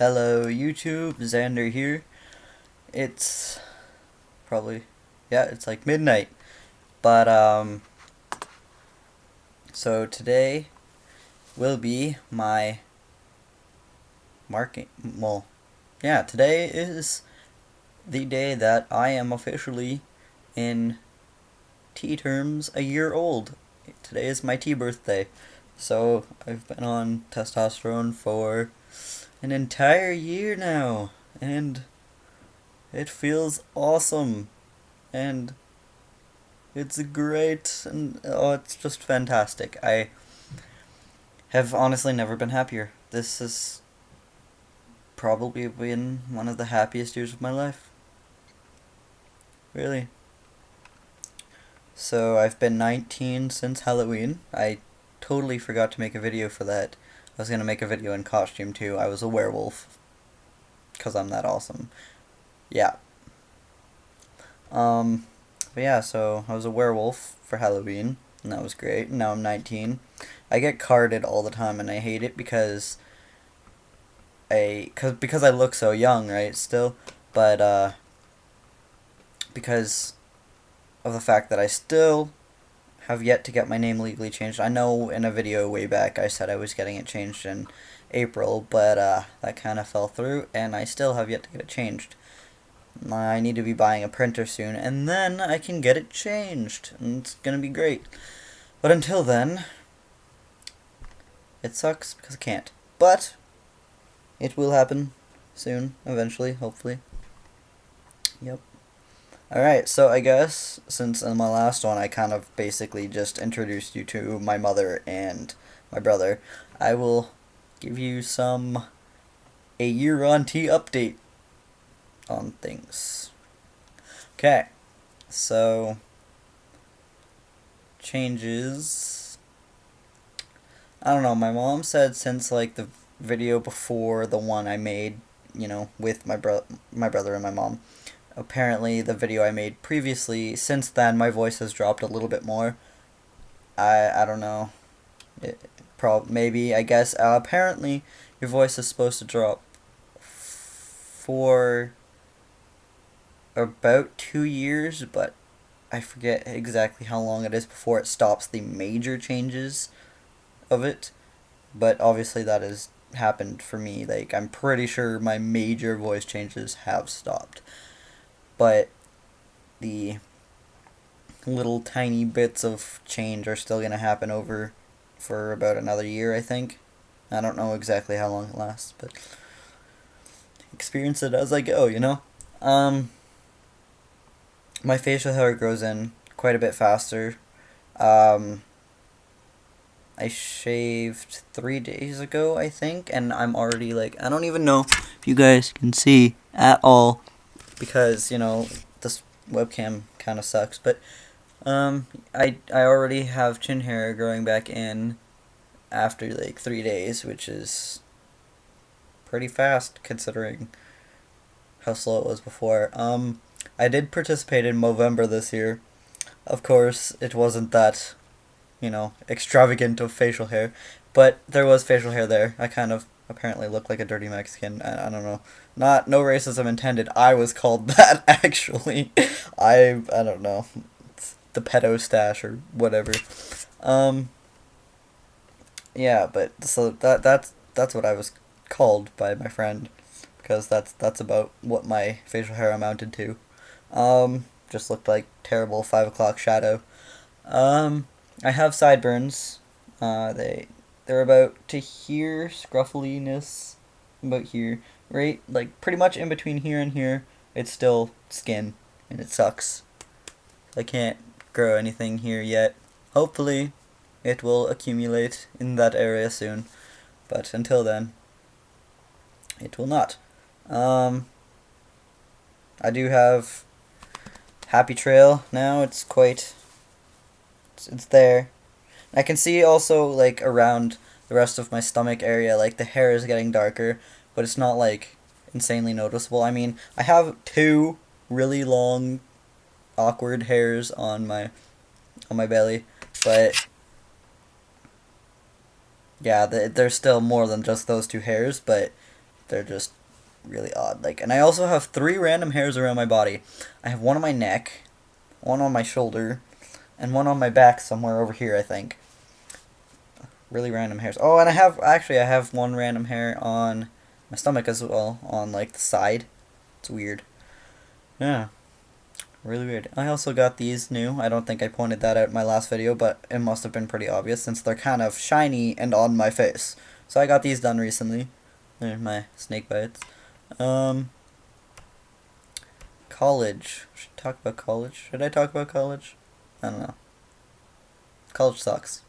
Hello YouTube, Xander here. It's probably, yeah, it's like midnight. But, so today will be my marking, well, yeah, today is the day that I am officially, in T terms, a year old. Today is my T birthday. So, I've been on testosterone for an entire year now, and it feels awesome. And it's great, and oh, it's just fantastic. I have honestly never been happier. This has probably been one of the happiest years of my life. Really. So I've been 19 since Halloween. I totally forgot to make a video for that. I was gonna make a video in costume too. I was a werewolf. Because I'm that awesome. Yeah. Um, but yeah, so I was a werewolf for Halloween, and that was great. And now I'm 19. I get carded all the time, and I hate it because I look so young, right? Still, but because of the fact that I still have yet to get my name legally changed. I know in a video way back I said I was getting it changed in April, but that kind of fell through, and I still have yet to get it changed. I need to be buying a printer soon, and then I can get it changed, and it's gonna be great. But until then, it sucks because I can't. But it will happen soon, eventually, hopefully. Yep. Alright, so I guess since in my last one I kind of basically just introduced you to my mother and my brother, I will give you a year on T update on things. Okay, so changes. I don't know, my mom said since like the video before the one I made, with my brother and my mom. Apparently, the video I made previously, since then, my voice has dropped a little bit more. I don't know. Maybe, I guess. Apparently, your voice is supposed to drop for about 2 years, but I forget exactly how long it is before it stops the major changes of it. But obviously, that has happened for me. Like, I'm pretty sure my major voice changes have stopped. But the little tiny bits of change are still going to happen over for about another year, I think. I don't know exactly how long it lasts, but experience it as I go. Um, my facial hair grows in quite a bit faster. Um, I shaved 3 days ago, I think, and I'm already like, I don't even know if you guys can see at all because, this webcam kind of sucks, but I already have chin hair growing back in after like 3 days, which is pretty fast considering how slow it was before. I did participate in Movember this year. Of course, it wasn't that, extravagant of facial hair, but there was facial hair there. I kind of apparently look like a dirty Mexican. I don't know. No racism intended. I was called that actually. I don't know. It's the pedo stash or whatever. Um, yeah, but so that's what I was called by my friend because that's about what my facial hair amounted to. Just looked like terrible 5 o'clock shadow. Um, I have sideburns. They're about to here, scruffliness, about here, right? Like pretty much in between here and here. It's still skin, and it sucks. I can't grow anything here yet. Hopefully, it will accumulate in that area soon, but until then, it will not. Um, I do have Happy Trail now. It's there. I can see also like around the rest of my stomach area, like the hair is getting darker, but it's not like insanely noticeable. I mean, I have two really long, awkward hairs on my belly, but yeah, there's still more than just those two hairs, but they're just really odd. Like, and I also have 3 random hairs around my body. I have one on my neck, one on my shoulder, and one on my back somewhere over here, I think. Really random hairs. Oh, and I have one random hair on my stomach as well, on like the side. It's weird. Yeah. Really weird. I also got these new. I don't think I pointed that out in my last video, but it must have been pretty obvious since they're kind of shiny and on my face. So I got these done recently. They're my snake bites. College. Should I talk about college? Should I talk about college? I don't know. College sucks.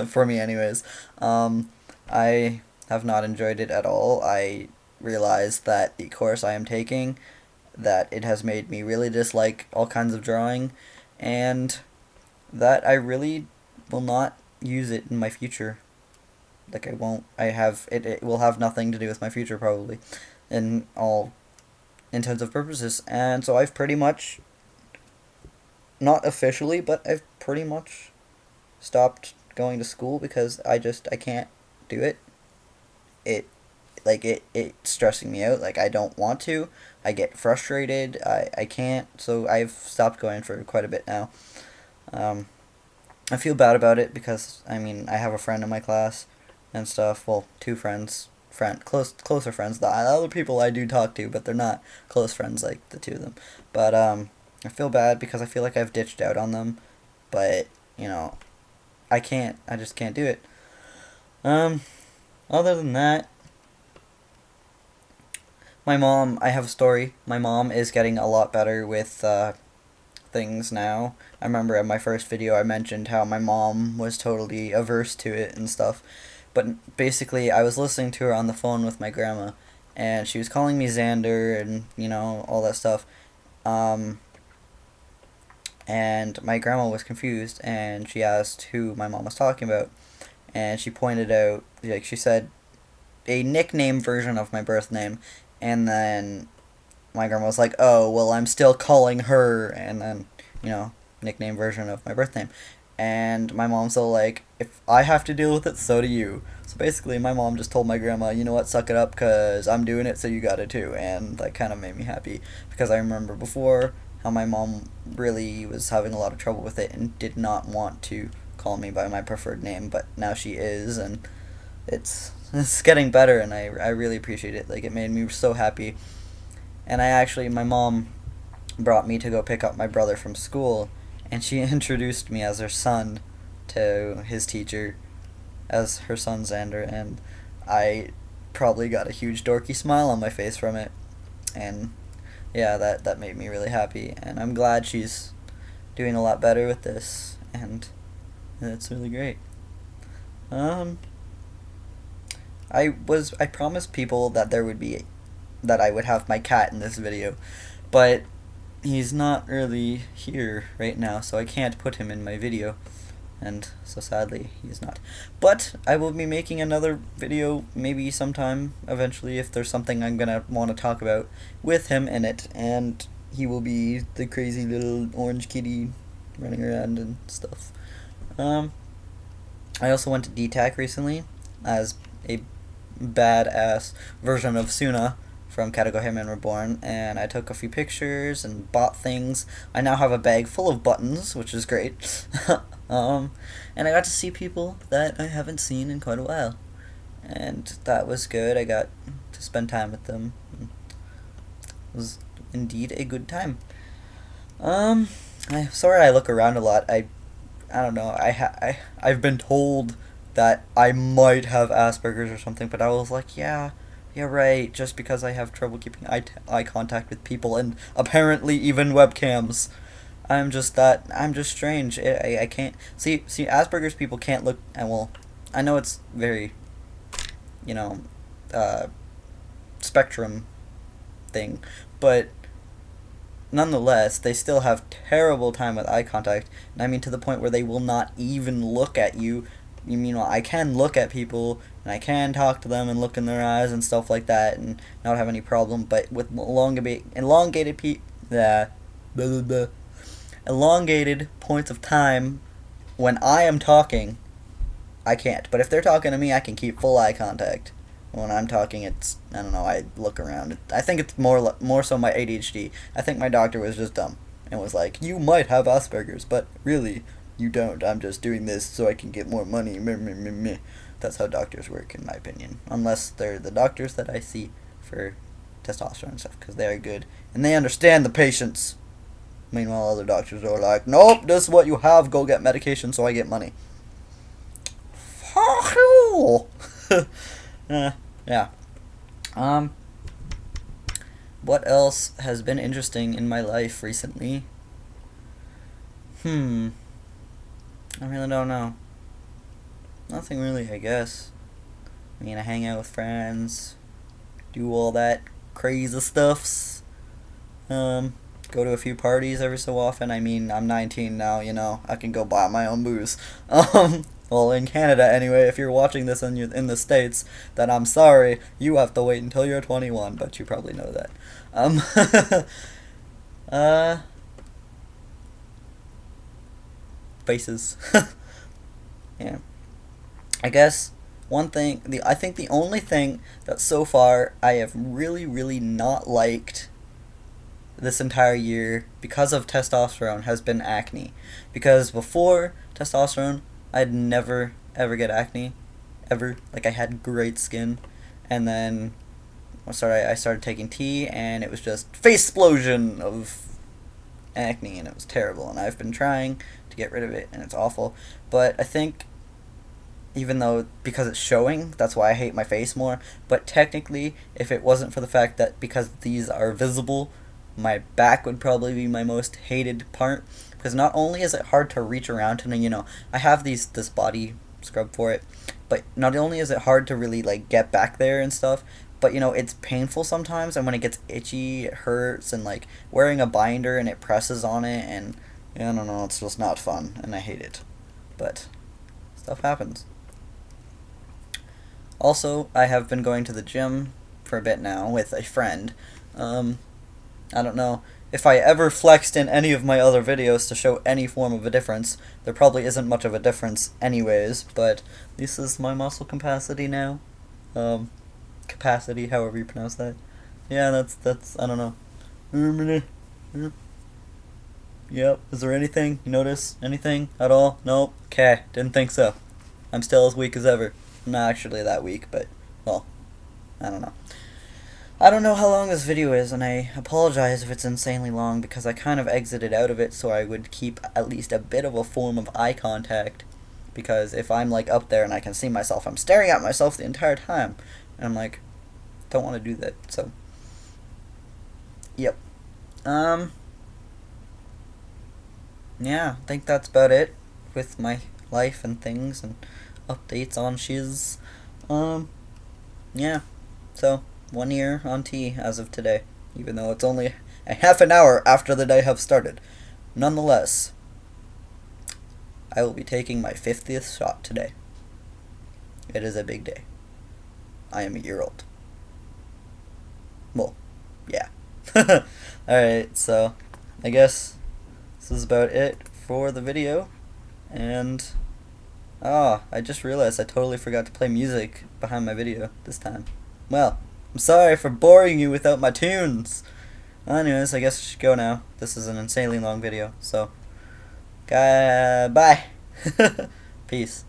For me anyways. I have not enjoyed it at all. I realized that the course I am taking, that it has made me really dislike all kinds of drawing, and that I really will not use it in my future. Like, I won't, it will have nothing to do with my future probably, in all intents and purposes, and so I've pretty much, not officially, but I've pretty much stopped going to school because I can't do it. It's stressing me out. Like, I don't want to. I get frustrated. I can't. So I've stopped going for quite a bit now. I feel bad about it because, I mean, I have a friend in my class and stuff. Well, 2 friends. Closer friends. The other people I do talk to, but they're not close friends like the 2 of them. But, I feel bad because I feel like I've ditched out on them. But, you know, I just can't do it. Other than that, my mom, I have a story. My mom is getting a lot better with things now. I remember in my first video I mentioned how my mom was totally averse to it and stuff. But basically, I was listening to her on the phone with my grandma, and she was calling me Xander and, you know, all that stuff. And my grandma was confused, and she asked who my mom was talking about. And she pointed out, like, she said a nickname version of my birth name, and then my grandma was like, oh, well, I'm still calling her, and then, you know, nickname version of my birth name. And my mom's all like, if I have to deal with it, so do you. So basically, my mom just told my grandma, you know what, suck it up, because I'm doing it, so you got it too. And that kind of made me happy, because I remember before how my mom really was having a lot of trouble with it and did not want to call me by my preferred name, but now she is, and it's getting better, and I really appreciate it. Like, it made me so happy. And my mom brought me to go pick up my brother from school, and she introduced me as her son to his teacher as her son Xander, and I probably got a huge dorky smile on my face from it. And yeah, that made me really happy, and I'm glad she's doing a lot better with this, and it's really great. I promised people that I would have my cat in this video, but he's not really here right now, so I can't put him in my video, and so sadly he's not. But I will be making another video maybe sometime eventually if there's something I'm gonna want to talk about with him in it, and he will be the crazy little orange kitty running around and stuff. I also went to DTAC recently as a badass version of Suna from Kadogo Hitman Reborn, and I took a few pictures and bought things. I now have a bag full of buttons, which is great. And I got to see people that I haven't seen in quite a while, and that was good. I got to spend time with them. It was indeed a good time. Sorry I look around a lot. I don't know. I've been told that I might have Asperger's or something, but I was like, yeah, right, just because I have trouble keeping eye contact with people, and apparently even webcams. I'm just strange. I can't, see, Asperger's people can't look, and well, I know it's very, you know, spectrum thing, but nonetheless, they still have terrible time with eye contact, and I mean to the point where they will not even look at you. You mean, well, I can look at people, and I can talk to them and look in their eyes and stuff like that, and not have any problem, but with elongated points of time, when I am talking, I can't. But if they're talking to me, I can keep full eye contact. When I'm talking, it's, I don't know, I look around. I think it's more so my ADHD. I think my doctor was just dumb and was like, you might have Asperger's, but really, you don't. I'm just doing this so I can get more money. Meh, meh, meh, meh. That's how doctors work, in my opinion. Unless they're the doctors that I see for testosterone and stuff, because they are good and they understand the patients. Meanwhile, other doctors are like, nope, this is what you have. Go get medication so I get money. Fuck you. Yeah. Um, what else has been interesting in my life recently? I really don't know. Nothing really, I guess. I mean, I hang out with friends, do all that crazy stuffs. Um, go to a few parties every so often. I mean, I'm 19 now, you know, I can go buy my own booze. Well, in Canada anyway, if you're watching this in the States, then I'm sorry, you have to wait until you're 21, but you probably know that. Um, uh, faces. Yeah. I guess I think the only thing that so far I have really, really not liked this entire year because of testosterone has been acne. Because before testosterone, I'd never ever get acne, ever. Like I had great skin, and then I started taking tea, and it was just face explosion of acne, and it was terrible. And I've been trying to get rid of it, and it's awful. But I think even though because it's showing, that's why I hate my face more. But technically, if it wasn't for the fact that because these are visible, my back would probably be my most hated part. Because not only is it hard to reach around and I have this body scrub for it, but not only is it hard to really like get back there and stuff, but it's painful sometimes, and when it gets itchy, it hurts, and like wearing a binder and it presses on it, and I don't know, it's just not fun, and I hate it. But stuff happens. Also, I have been going to the gym for a bit now with a friend. Um, I don't know if I ever flexed in any of my other videos to show any form of a difference. There probably isn't much of a difference anyways, but this is my muscle capacity now. Capacity, however you pronounce that. Yeah, that's I don't know. Yep. Is there anything you notice? Anything at all? Nope. Okay, didn't think so. I'm still as weak as ever. I'm not actually that weak, but well, I don't know. I don't know how long this video is, and I apologize if it's insanely long because I kind of exited out of it so I would keep at least a bit of a form of eye contact. Because if I'm like up there and I can see myself, I'm staring at myself the entire time, and I'm like, don't want to do that. So, yep. Um, yeah, I think that's about it with my life and things and updates on shiz. Um, yeah. So, 1 year on tea as of today, even though it's only a half an hour after the day have started. Nonetheless, I will be taking my 50th shot today. It is a big day. I am a year old. Well, yeah. Alright, so I guess this is about it for the video. And, I just realized I totally forgot to play music behind my video this time. Well, I'm sorry for boring you without my tunes. Anyways, I guess I should go now. This is an insanely long video, so bye. Peace.